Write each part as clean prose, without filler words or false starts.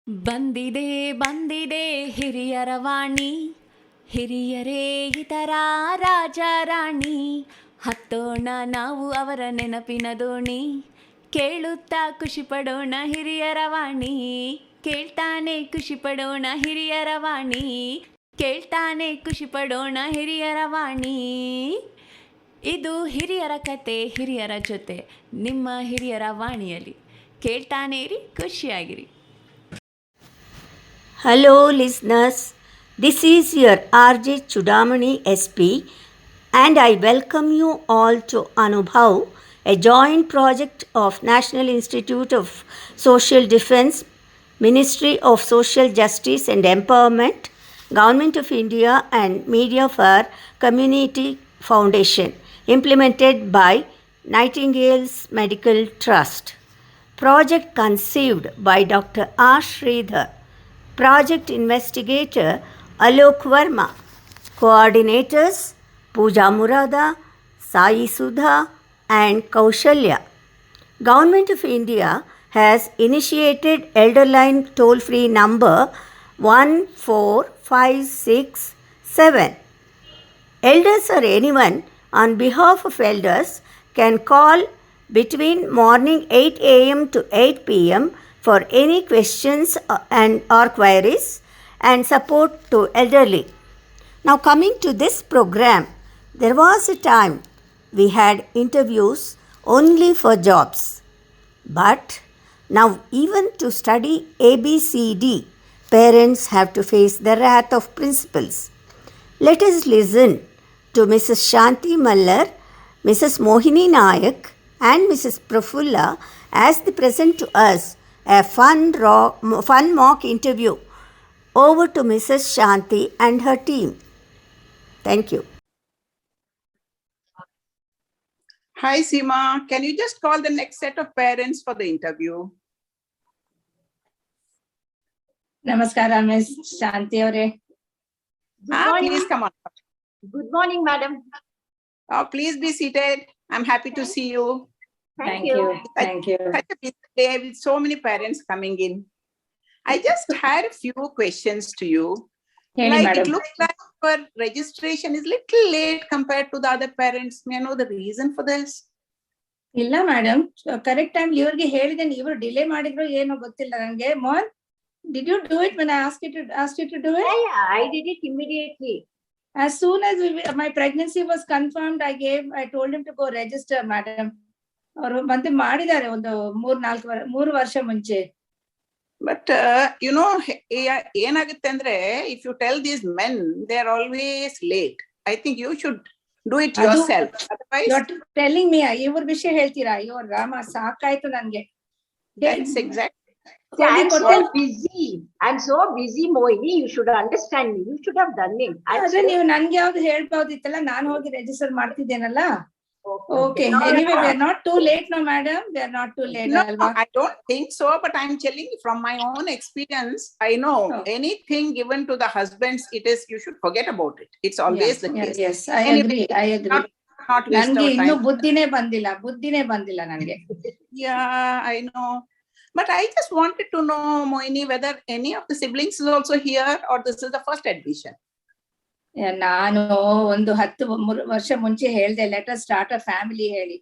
ಬಂದಿದೆ ಬಂದಿದೆ ಹಿರಿಯರ ವಾಣಿ, ಹಿರಿಯರೇ ಇತರ ರಾಜ ರಾಣಿ, ಹತ್ತೋಣ ನಾವು ಅವರ ನೆನಪಿನ ದೋಣಿ, ಕೇಳುತ್ತಾ ಖುಷಿ ಪಡೋಣ ಹಿರಿಯರ ವಾಣಿ, ಕೇಳ್ತಾನೆ ಖುಷಿ ಪಡೋಣ ಹಿರಿಯರ ವಾಣಿ, ಕೇಳ್ತಾನೆ ಖುಷಿ ಪಡೋಣ ಹಿರಿಯರ ವಾಣಿ. ಇದು ಹಿರಿಯರ ಕತೆ ಹಿರಿಯರ ಜೊತೆ ನಿಮ್ಮ ಹಿರಿಯರ ವಾಣಿಯಲ್ಲಿ. ಕೇಳ್ತಾನೆ ಇರಿ, ಖುಷಿಯಾಗಿರಿ. Hello listeners, this is your RJ Chudamani SP and I welcome you all to Anubhav, a joint project of National Institute of Social Defence, Ministry of Social Justice and Empowerment, Government of India and Media for Community Foundation, implemented by Nightingale's Medical Trust. Project conceived by Dr. R. Sridhar. Project Investigator Alok Verma. Coordinators Pooja Murada, Sai Sudha and Kaushalya. Government of India has initiated Elderline toll-free number 14567. Elders or anyone on behalf of elders can call between morning 8 a.m. to 8 p.m. for any questions or queries and support to elderly. Now coming to this program, there was a time we had interviews only for jobs. But now even to study ABCD, parents have to face the wrath of principals. Let us listen to Mrs. Shanti Mallar, Mrs. Mohini Nayak and Mrs. Prafulla as they present to us a fun mock interview. Over to Mrs. Shanti and her team. Thank you. Hi Seema, can you just call the next set of parents for the interview? Namaskara, Ms. Shanti Aure. Please come on. Good morning, madam. Please be seated. I'm happy to see you. Thank you. Thank you. Such a busy day with so many parents coming in. I just had a few questions to you. Hey, Like madam. it looks like your registration is little late compared to the other parents. May I know the reason for this? ಇಲ್ಲ madam, correct time ಇವ್ರಿಗೆ ಹೇಳಿದ್ದೇನೆ, ಇವರು delay ಮಾಡಿದ್ರು ಏನೋ ಗೊತ್ತಿಲ್ಲ ನನಗೆ. Mohan, did you do it when I asked you to do it? Yeah, I did it immediately. As soon as my pregnancy was confirmed, I told him to go register, madam. ಅವರು ಮತ್ತೆ ಮಾಡಿದ್ದಾರೆ ಒಂದು 3 ವರ್ಷ ಮುಂಚೆ. But ಏನಾಗುತ್ತೆ ಅಂದ್ರೆ, if you tell these men, they are always late. I think you should do it yourself. Otherwise, You're telling me ಇವ್ರ ವಿಷಯ ಹೇಳ್ತೀರಾ? ಅಯ್ಯೋ ರಾಮ, ಸಾಕಾಯ್ತು ನನ್ಗೆ. that's exactly. I'm so busy, Mohini. You should understand me. You should have done it. ಆದ್ರೆ ನೀವು ನನ್ಗೆ ಯಾವ್ದು ಹೇಳ್ಬಹುದಿತ್ತಲ್ಲ, ನಾನು ಹೋಗಿ register ಮಾಡ್ತಿದ್ದೇನಲ್ಲ. Okay. No, anyway, we are not too late, no, madam. We are not too late. No, Alva. I don't think so, but I'm telling you from my own experience, I know anything given to the husbands, you should forget about it. It's always the case. Yes, I agree. Not waste ನನ್ಗೆ our ಇನ್ನು time. ಬುದ್ಧಿನೇ ಬಂದಿಲ್ಲ ನನ್ಗೆ. Yeah, I know. But I just wanted to know, Mohini, whether any of the siblings is also here or this is the first admission. ನಾನು ಒಂದು 10 ವರ್ಷ ಮುಂಚೆ ಹೇಳ್ದೆ, let us start a family ಹೇಳಿ.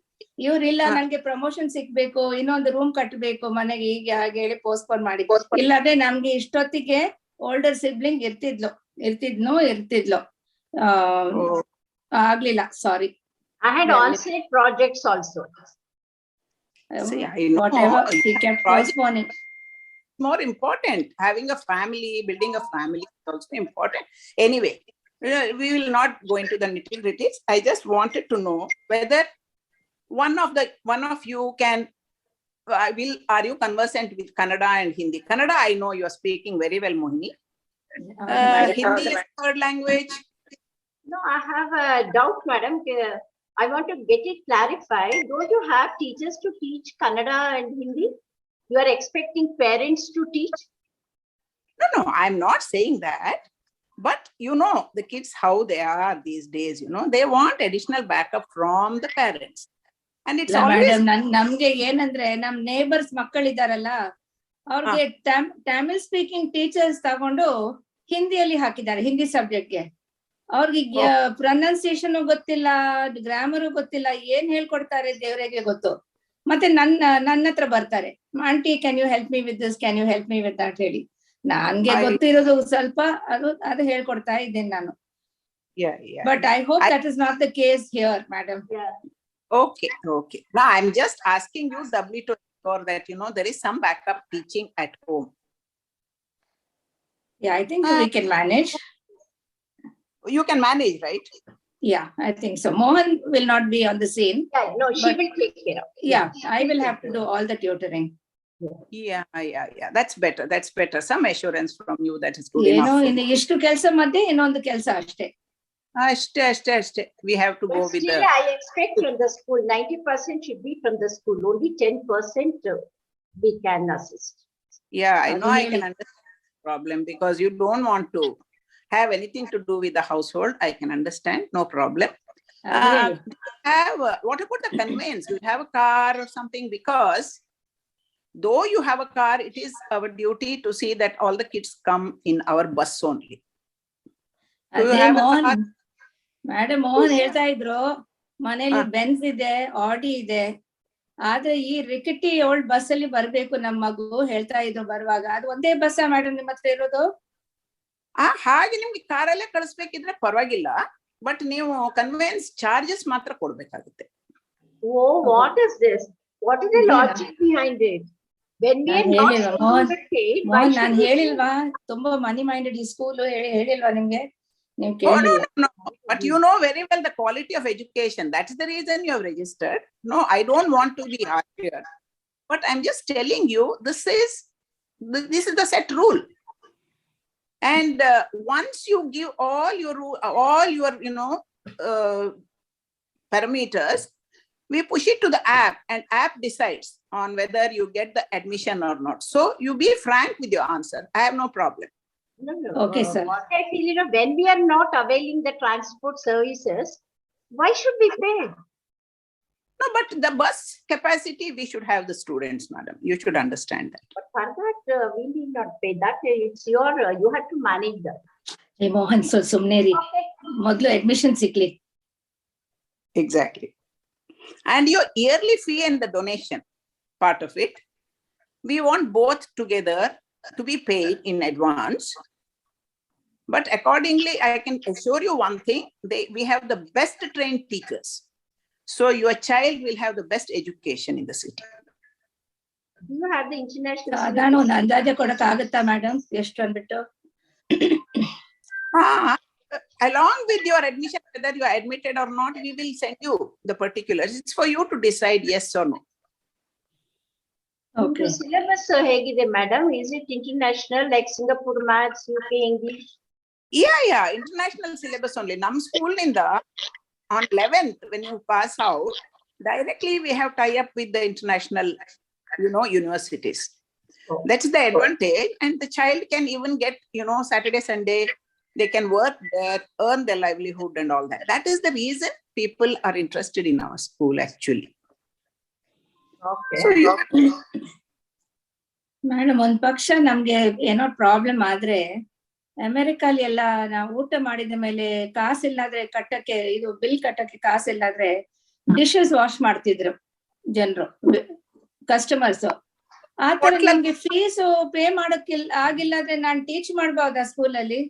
ಇವ್ರಿಲ್ಲ, ನನ್ಗೆ ಪ್ರಮೋಷನ್ ಸಿಗ್ಬೇಕು, ಇನ್ನೊಂದು ರೂಮ್ ಕಟ್ಟಬೇಕು ಮನೆಗೆ, ಹೀಗೆ ಹಾಗೆ ಹೇಳಿ ಪೋಸ್ಟ್ಪೋನ್ ಮಾಡಿ. ಇಲ್ಲಾದ್ರೆ ನಮ್ಗೆ ಇಷ್ಟೊತ್ತಿಗೆ ಓಲ್ಡರ್ ಸಿಬ್ಲಿಂಗ್ ಇರ್ತಿದ್ಲು. ಆಗ್ಲಿಲ್ಲ, ಸಾರಿ. I had on-site projects also. See, I know. Whatever, he kept postponing. More important, having a family, building a family is also important. Anyway, we will not go into the nitty-gritties. I just wanted to know whether one of you can are you conversant with Kannada and Hindi? Kannada, I know you are speaking very well, Mohini. Hindi is third language. No, I have a doubt, madam. I want to get it clarified. Don't you have teachers to teach Kannada and Hindi? You are expecting parents to teach? No, I'm not saying that. But the kids, how they are these days, they want additional backup from the parents. And it's always. Madam, ನಮ್ಗೆ ಏನಂದ್ರೆ ನಮ್ neighbours ಮಕ್ಕಳಿದಾರಲ್ಲ, ಅವ್ರಿಗೆ Tamil speaking teachers ತಗೊಂಡು ಹಿಂದಿಯಲ್ಲಿ ಹಾಕಿದ್ದಾರೆ, ಹಿಂದಿ ಸಬ್ಜೆಕ್ಟ್ಗೆ. ಅವ್ರಿಗೆ pronunciation ಗೊತ್ತಿಲ್ಲ, grammar ಗೊತ್ತಿಲ್ಲ, ಏನ್ ಹೇಳ್ಕೊಡ್ತಾರೆ ದೇವರಿಗೆ ಗೊತ್ತು. ಮತ್ತೆ ನನ್ನ ಹತ್ರ ಬರ್ತಾರೆ, aunty can you help me with this, can you help me with that ಹೇಳಿ. ನನ್ಗೆ ಗೊತ್ತಿರೋದು ಸ್ವಲ್ಪ ಅದು ಹೇಳ್ಕೊಡ್ತಾ ಇದ್ದೇನೆ ನಾನು. But I hope that is not the case here, madam. Okay. Now I'm just asking you doubly to ensure that, there is some backup teaching at home. Yeah, I think we can manage. You can manage, right? Yeah, I think so. Mohan will not be on the scene. Yeah, no, she will take care of it. Yeah, I will have to do all the tutoring. Yeah. That's better. Some assurance from you that is good enough. ಇನ್ನು ಎಷ್ಟು ಕೆಲಸ ಮಧ್ಯೆ ಇನ್ನೊಂದು ಕೆಲಸ ಅಷ್ಟೇ. ಅಷ್ಟೇ. We have to go with Still, I expect from the school, 90% should be from the school. Only 10% we can assist. Yeah, I know. I can understand the problem because you don't want to have anything to do with the household. I can understand. No problem. What about the conveyance? You have a car or something? Because though you have a car, it is our duty to see that all the kids come in our bus only. Do you have a car? Madam Mohan ಹೇಳ್ತಾ ಇದ್ರು, ಮನೇಲಿ Benz ಇದೆ, ಆಡಿ ಇದೆ, ಆದ್ರೆ ಈ ರಿಕಿಟಿ old bus ಅಲ್ಲಿ ಬರ್ಬೇಕು ನಮ್ಮ ಮಗು ಹೇಳ್ತಾ ಇದ್ರು ಬರುವಾಗ. ಅದು ಒಂದೇ ಬಸ್ ಮೇಡಮ್ ನಿಮ್ಮ ಹತ್ರ ಇರೋದು? ಹಾಗೆ ನಿಮ್ಗೆ ಕಾರಲ್ಲೇ ಕಳಿಸ್ಬೇಕಿದ್ರೆ ಪರವಾಗಿಲ್ಲ, ಬಟ್ ನೀವು ಕನ್ವೆನ್ಸ್ ಚಾರ್ಜಸ್ ಮಾತ್ರ ಕೊಡ್ಬೇಕಾಗುತ್ತೆ. Oh, what is this? What is the logic behind it? When we are not included paid, why Mohan should non we ಹೇಳಿಲ್ವಾ ತುಂಬಾ ಮನಿ ಮೈಂಡೆಡ್ ಈ ಸ್ಕೂಲ್ ಹೇಳಿಲ್ವಾ ನಿಮ್ಗೆ? ನೀವು Oh, ಕೇಳಿಲ್ಲ. no. But you know very well the quality of education. That is the reason you have registered. No, I don't want to be harsh here. But I'm just telling you, this is the set rule. And once you give all your parameters, we push it to the app, and app decides on whether you get the admission or not. So you be frank with your answer. I have no problem. No. Okay, sir. What I feel, when we are not availing the transport services, why should we pay? No, but the bus capacity, we should have the students, madam. You should understand that. But for that, we need not pay. That it's your, you have to manage that. ಏ ಮೋಹನ್ ಸುಮ್ನೆ ರೀ, ಮೊದ್ಲು admission ಸಿಕ್ಲಿ. Exactly. And your yearly fee and the donation part of it, we want both together to be paid in advance. But accordingly, I can assure you one thing, we have the best trained teachers. So your child will have the best education in the city. Do you have the international? ನಾನು ಒಂದು ಅಂದಾಜ ಕೊಡಕ್ ಆಗುತ್ತಾ madam ಎಷ್ಟು ಅಂದ್ಬಿಟ್ಟು? Along with your admission, whether you are admitted or not, we will send you the particulars. It's for you to decide yes or no. Okay. Syllabus ಹೇಗಿದೆ madam? Is it international like Singapore maths, UK English? Yeah, international syllabus only. Nam school in the on 11th, when you pass out, directly we have tie up with the international, universities. Oh. That's the advantage. And the child can even get, Saturday, Sunday, they can work there, earn their livelihood and all that. That is the reason people are interested in our school actually. Okay. So madam ಒಂದ್ ಪಕ್ಷ ನಮ್ಗೆ ಏನೋ problem ಆದ್ರೆ, ಅಮೆರಿಕಲ್ಲಿ ಎಲ್ಲ ನಾವು ಊಟ ಮಾಡಿದ ಮೇಲೆ ಕಾಸಿಲ್ಲಾದ್ರೆ ಕಟ್ಟಕ್ಕೆ, ಇದು ಬಿಲ್ ಕಟ್ಟಕ್ಕೆ ಕಾಸಿಲ್ಲಾದ್ರೆ ಡಿಶಸ್ ವಾಶ್ ಮಾಡ್ತಿದ್ರು ಜನರು, ಕಸ್ಟಮರ್ಸ್. ಆತರ ನಮ್ಗೆ ಫೀಸ್ ಪೇ ಮಾಡಕ್ಕಿಲ್ಲ ಆಗಿಲ್ಲಾದ್ರೆ ನಾನ್ ಟೀಚ್ ಮಾಡ್ಬೋದಾ ಸ್ಕೂಲಲ್ಲಿ?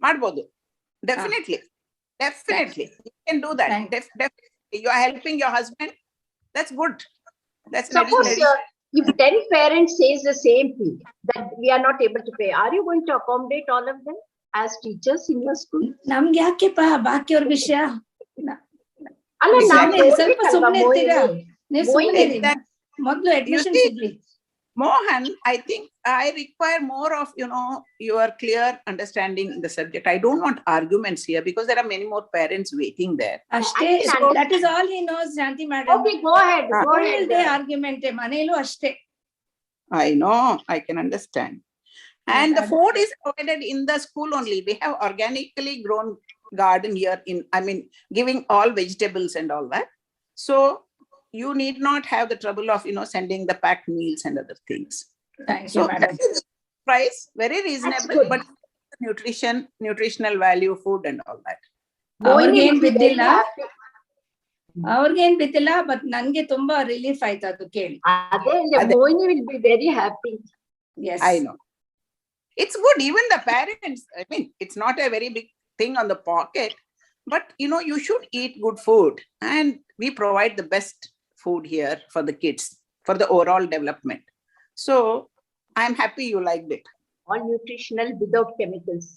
ಮಾಡ್ಬೋದು. Definitely. You can do that. Definitely. You are helping your husband. That's good. That's Suppose if 10 parents says the same thing, that we are not able to pay, are you going to accommodate all of them as teachers in your school? ನಮ್ಗೆ ಯಾಕೆಪ್ಪ ಬಾಕಿಯವ್ರ ವಿಷಯ? ಅಲ್ಲ, ಸ್ವಲ್ಪ ಸುಮ್ಮನೆ ಇರ್ತೀರಾ ನೀವು? ಸುಮ್ಮನೆ ಮೊದ್ಲು admission ಸಿಗ್ಲಿ. Mohan, I think I require more of, your clear understanding in the subject. I don't want arguments here because there are many more parents waiting there. ಅಷ್ಟೇ, that is all he knows, Shanti madam. Okay, go ahead. Argument ಮನೇಲೂ ಅಷ್ಟೇ. I know, I can understand. And the food is provided in the school only. We have organically grown garden here giving all vegetables and all that. So you need not have the trouble of, sending the packed meals and other things. Thank you, So madam. that is price, very reasonable, good. but nutritional value food and all that. Mohini ಅವ್ರಿಗೇನ್ will be very ಬಿದ್ದಿಲ್ಲ happy. ಅವ್ರಿಗೇನ್ ಬಿದ್ದಿಲ್ಲ, but ನನ್ಗೆ ತುಂಬಾ relief ಆಯ್ತು ಅದು ಕೇಳಿ. ಅದೇ ಅದೇ. Mohini will be very happy. Yes, I know. It's good, even the parents, I mean, it's not a very big thing on the pocket, but you should eat good food, and we provide the best food here for the kids, for the overall development. So I'm happy you liked it. All nutritional without chemicals.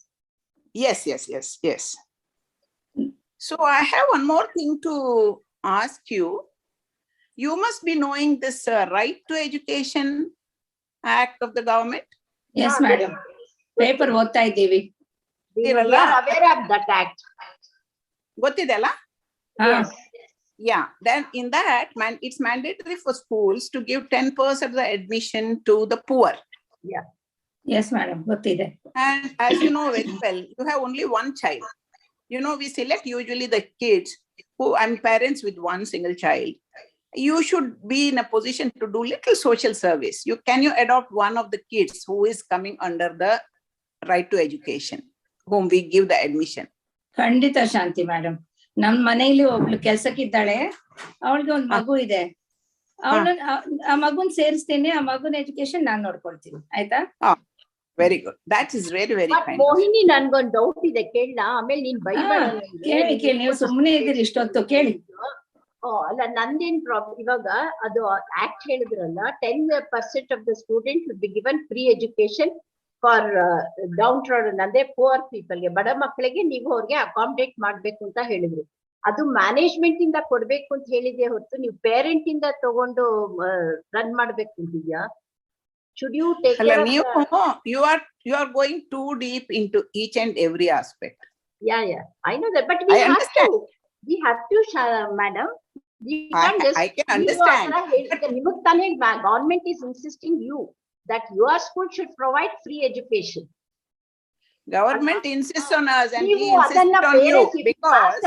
Yes. So I have one more thing to ask you. You must be knowing this Right to Education Act of the government. Yes madam, paper ಓದ್ತಾ ಇದ್ದೀವಿ. We are aware of that act. ಗೊತ್ತಿದೆಯಲ್ಲ? ಹಾ, Yeah, then in that, it's mandatory for schools to give 10% of the admission to the poor. Yes madam, ಗೊತ್ತಿದೆ. And as you know very well, you have only one child. We select usually the kids who, parents with one single child. You should be in a position to do little social service. Can you adopt one of the kids who is coming under the Right to Education, whom we give the admission? ಖಂಡಿತ ಶಾಂತಿ madam, ನಮ್ ಮನೆಯಲ್ಲಿ ಒಬ್ಳು ಕೆಲ್ಸಕ್ಕಿದ್ದಾಳೆ, ಅವಳಿಗೆ ಒಂದ್ ಮಗು ಇದೆ. ಆ ಮಗುನ್ ಸೇರಿಸ್ತೀನಿ, ಆ ಮಗುನ ಎಜುಕೇಶನ್ ನಾನ್ ನೋಡ್ಕೊಳ್ತೀನಿ, ಆಯ್ತಾ? Very good. That is very, very But kind. Mohini, ನನ್ಗೊಂದು ಡೌಟ್ ಇದೆ, ಕೇಳ ಆಮೇಲೆ ನೀನ್ ಬೈಬೇಡ. ಕೇಳಿ, ನೀವು ಸುಮ್ಮನೆ ಇದ್ದೀರಿ ಇಷ್ಟೊತ್ತು, ಕೇಳಿ. ಅಲ್ಲ, ನಂದೇನ್ ಪ್ರಾಬ್ಲಮ್ ಇವಾಗ, ಅದು ಆಕ್ಟ್ ಹೇಳಿದ್ರಲ್ಲ, 10% of the student will be given free education for down trodden, ಅಂದ್ರೆ ಪೂರ್ ಪೀಪಲ್ಗೆ, ಬಡ ಮಕ್ಕಳಿಗೆ ನೀವು ಅವ್ರಿಗೆ ಅಕಾಮಡೇಟ್ ಮಾಡ್ಬೇಕು ಅಂತ ಹೇಳಿದ್ರು. ಅದು ಮ್ಯಾನೇಜ್ಮೆಂಟ್ ಇಂದ ಕೊಡ್ಬೇಕು ಅಂತ ಹೇಳಿದೆ ಹೊರತು ನೀವು ಪೇರೆಂಟ್ ಇಂದ ತಗೊಂಡು ರನ್ ಮಾಡ್ಬೇಕು ಅಂತಿದ್ಯಾ? Should you take care of you are going too deep into each and every aspect. Yeah, I know that, but we have to, madam. We can't just. I can understand. Government is insisting you that your school should provide free education. Government insists on us, and we ನೀವು insist ಅದನ್ನ on you parents because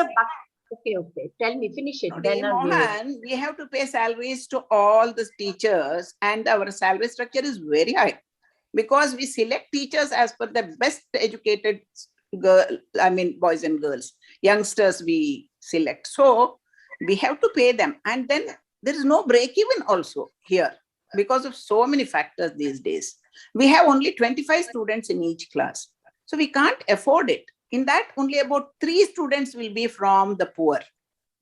okay, tell me, finish it. today, Then I'll do it. Mohan, we have to pay salaries to all the teachers, and our salary structure is very high because we select teachers as per the best educated boys and girls, youngsters we select. So we have to pay them, and then there is no break even also here because of so many factors these days. We have only 25 students in each class, so we can't afford it. In that, only about 3 students will be from the poor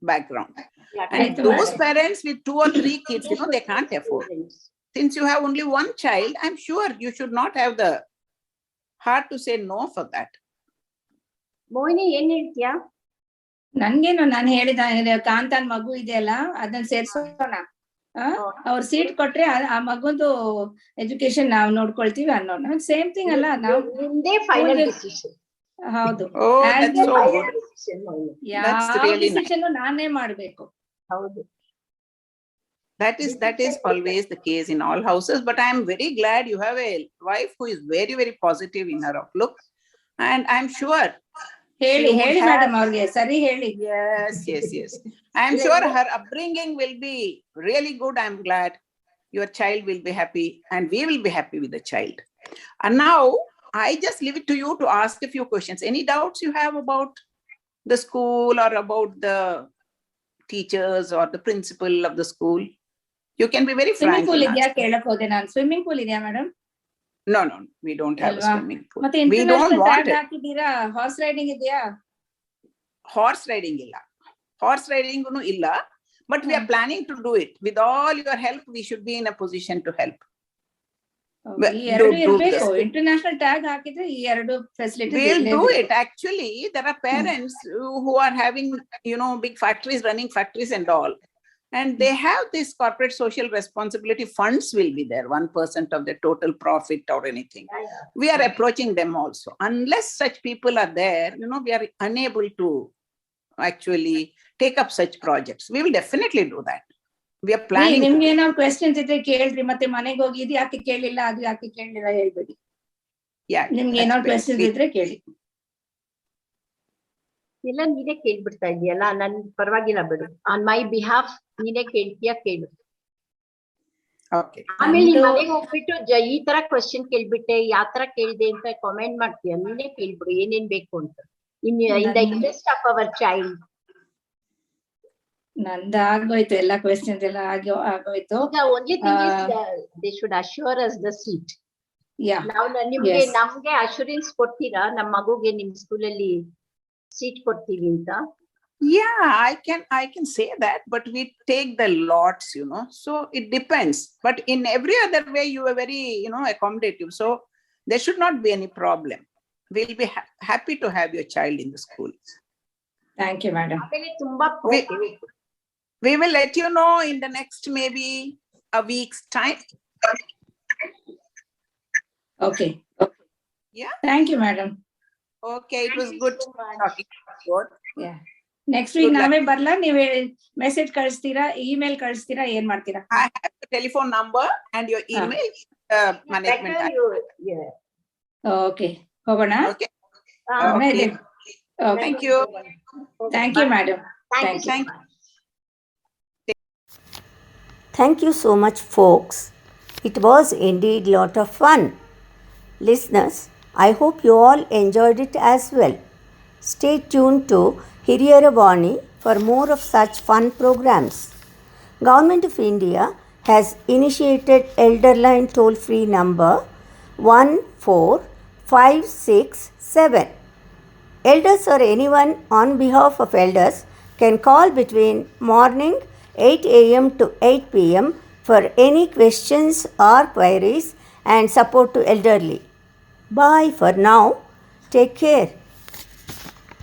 background. Yeah, And Right, those madam. parents with 2 or 3 kids, they can't afford. Since you have only one child, I'm sure you should not have the heart to say no for that. Mohini, ಏನ್ ಹೇಳ್ತೀಯಾ? ನನ್ಗೇನು, ನಾನು ಹೇಳಿದ ಕಾಂತನ್ ಮಗು ಇದೆಯಲ್ಲ, ಅದನ್ನ ಸೇರ್ಸೋಣ. ಅವ್ರ seat ಕೊಟ್ರೆ ಆ ಮಗುಂದು ಎಜುಕೇಶನ್ ನಾವ್ ನೋಡ್ಕೊಳ್ತೀವಿ ಅನ್ನೋಣ. ಸೇಮ್ ಥಿಂಗ್ ಅಲ್ಲ, ನಾವು ನಿಮ್ದೇ ಫೈನಲ್ ಡಿಸಿಷನ್. ಹೌದು, Oh, that's so good. ಯಾವ That's really nice. ಡಿಸಿಷನ್ ನಾನೇ ಮಾಡ್ಬೇಕು. ಹೌದು. That is always the case in all houses, but I'm very glad you have a wife who is very, very positive in her outlook, and I'm sure. ಹೇಳಿ She would ಹೇಳಿ have- madam ಅವ್ರಿಗೆ ಸರಿ ಹೇಳಿ. Yes. I'm sure her upbringing will be really good. I'm glad your child will be happy, and we will be happy with the child. And now I just leave it to you to ask a few questions. Any doubts you have about the school or about the teachers or the principal of the school? You can be very frank. Swimming pool in ಇದೆಯಾ asking. ಕೇಳಕ್ ಹೋದೆ ನಾನು. Swimming pool ಇದೆಯಾ madam? No, we don't have a Alva. swimming pool. ಮತ್ತೆ We don't international want tag it. ಹಾಕಿದ್ದೀರಾ? Horse riding ಇದೆಯಾ? Horse riding illa. Horse riding unu illa. But we are planning to do it. With all your help, we should be in a position to help. ಈ ಎರಡು do ಇರ್ಬೇಕು. this. International tag ಹಾಕಿದ್ರೆ ಈ ಎರಡು facility. We'll do it. Actually, there are parents who are having, big factories, running factories and all. And they have this corporate social responsibility funds will be there, 1% of the total profit or anything. We are approaching them also. Unless such people are there, we are unable to actually take up such projects. We will definitely do that. We are planning. ನಿಮ್ಗೆ ಏನಾದ್ರು questions ಇದ್ರೆ ಕೇಳ್ರಿ, ಮತ್ತೆ ಮನೆಗೆ ಹೋಗಿ ಇದು ಯಾಕೆ ಕೇಳಿಲ್ಲ, ಅದು ಯಾಕೆ ಕೇಳಿಲ್ಲ ಹೇಳ್ಬೇಡಿ. Yeah. ನಿಮ್ಗೆ that's ಏನಾದ್ರು great. ಕ್ವೆಶ್ಚನ್ಸ್ ಇದ್ರೆ ಕೇಳಿ. ಇಲ್ಲ ನೀನೇ ಕೇಳ್ಬಿಡ್ತಾ ಇದೀಯಲ್ಲ, ನನ್ ಪರವಾಗಿಲ್ಲ ಬಿಡು. ಆನ್ ಮೈ ಬಿಹಾಫ್ ನೀನೇ ಕೇಳ್ತೀಯ ಕೇಳು. Okay. ಆಮೇಲೆ ನೀನ್ ನಂದು- ಮನೆಗೆ ಹೋಗ್ಬಿಟ್ಟು ಈ ತರ ಕ್ವಶನ್ ಕೇಳ್ಬಿಟ್ಟೆ, ಯಾವ ತರ ಕೇಳಿದೆ ಅಂತ ಕಾಮೆಂಟ್ ಮಾಡ್ತೀಯ. ನೀನೇ ಕೇಳ್ಬಿಡು ಏನೇನ್ ಬೇಕು ಅಂತ. In the interest of our child. ನಂದು ಆಗೋಯ್ತು, ಎಲ್ಲ ಕ್ವೆಶ್ಚನ್ಸ್ ಎಲ್ಲ ಆಗೋಯ್ತು. ಈಗ only thing is they should assure us the seat. Yeah ನಾವು ನಿಮ್ಗೆ Yes. ನಮ್ಗೆ ಅಶ್ಯೂರೆನ್ಸ್ ಕೊಡ್ತೀರಾ ನಮ್ಮ ಮಗುಗೆ ನಿಮ್ ಸ್ಕೂಲಲ್ಲಿ ಸೀಟ್ ಕೊಡ್ತೀವಿ ಅಂತ? Yeah, I can say that, but we take the lots, so it depends. But in every other way, you are very, accommodative. So there should not be any problem. We'll be happy to have your child in the school. Thank you madam. ಆಮೇಲೆ ತುಂಬಾ We will let you know in the next maybe a week's time. Okay. Yeah. Thank you madam. Okay, it was good talking to you. Yeah next week Good luck. ನಾವೇ ಬರ್ಲಾ? ನೀವೇ message ಕಳಿಸ್ತೀರಾ, email ಕಳಿಸ್ತೀರಾ, ಏನ್ ಮಾಡ್ತೀರಾ? I have the telephone number and your email, management. Okay, ಹೋಗೋಣ. Okay. ಆಮೇಲೆ Thank you. Thank you madam. Thank you. Thank you. Thank you so much, folks. It was indeed lot of fun. Listeners, I hope you all enjoyed it as well. Stay tuned to Hiriyara for more of such fun programs. Government of India has initiated Elderline toll-free number 14567. Elders or anyone on behalf of elders can call between morning 8 a.m. to 8 p.m. for any questions or queries and support to elderly. Bye for now. Take care.